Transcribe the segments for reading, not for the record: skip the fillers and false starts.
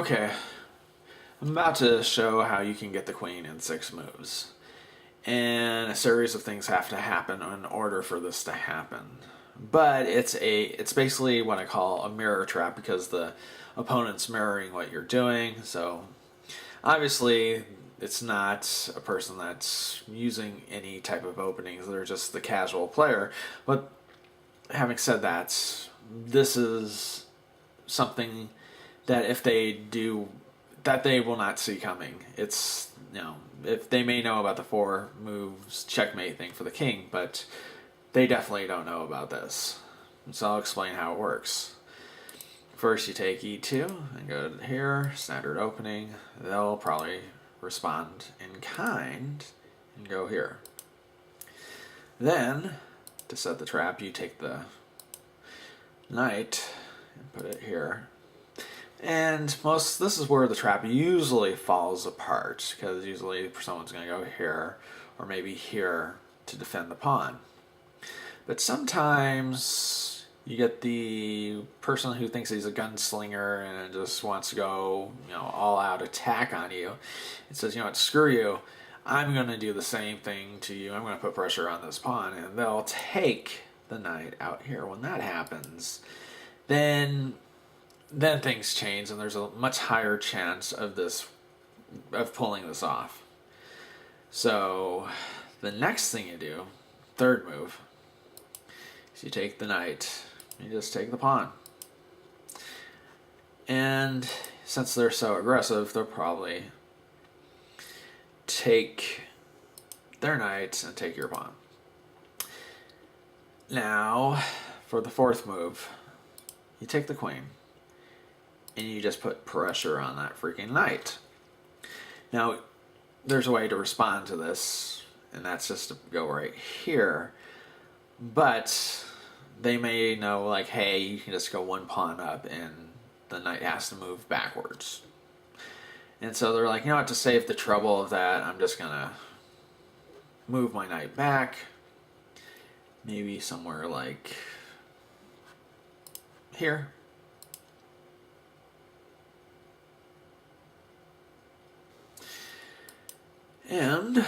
Okay, I'm about to show how you can get the queen in 6 moves. And a series of things have to happen in order for this to happen. But it's basically what I call a mirror trap because the opponent's mirroring what you're doing. So obviously it's not a person that's using any type of openings. They're just the casual player. But having said that, this is something that if they do, that they will not see coming. It's, if they may know about the 4 moves checkmate thing for the king, but they definitely don't know about this. So I'll explain how it works. First, you take e2 and go here, standard opening. They'll probably respond in kind and go here. Then, to set the trap, you take the knight and put it here. And this is where the trap usually falls apart, because usually someone's going to go here or maybe here to defend the pawn. But sometimes you get the person who thinks he's a gunslinger and just wants to go, all out attack on you. It says, what, screw you. I'm going to do the same thing to you. I'm going to put pressure on this pawn, and they'll take the knight out here. When that happens, then things change, and there's a much higher chance of pulling this off. So the next thing you do, third move, is you take the knight, you just take the pawn. And since they're so aggressive, they'll probably take their knight and take your pawn. Now, for the fourth move, you take the queen, and you just put pressure on that freaking knight. Now, there's a way to respond to this, and that's just to go right here. But they may know, like, hey, you can just go one pawn up, and the knight has to move backwards. And so they're like, to save the trouble of that, I'm just going to move my knight back. Maybe somewhere like here. And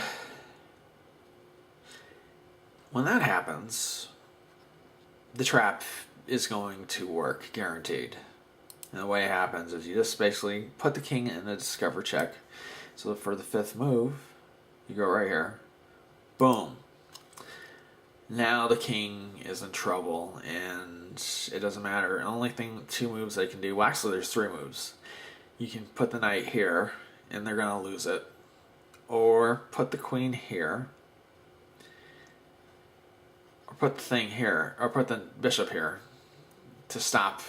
when that happens, the trap is going to work, guaranteed. And the way it happens is you just basically put the king in a discover check. So for the fifth move, you go right here. Boom. Now the king is in trouble, and it doesn't matter. The only 2 moves they can do, well, actually there's 3 moves. You can put the knight here, and they're going to lose it. Or put the queen here. Or put the thing here, or put the bishop here to stop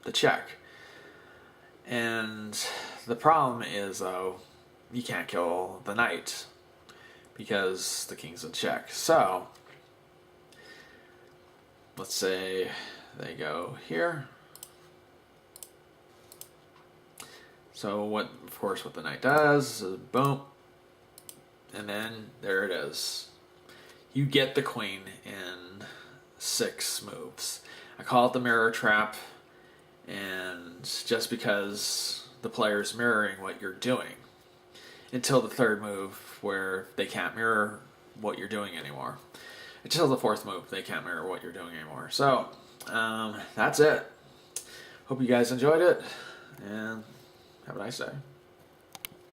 the check. And the problem is, though, you can't kill the knight because the king's in check. So let's say they go here. So of course what the knight does is boom, and then there it is. You get the queen in 6 moves. I call it the mirror trap, and just because the player's mirroring what you're doing until the third move where they can't mirror what you're doing anymore. Until the fourth move, they can't mirror what you're doing anymore. So, that's it. Hope you guys enjoyed it, and have a nice day.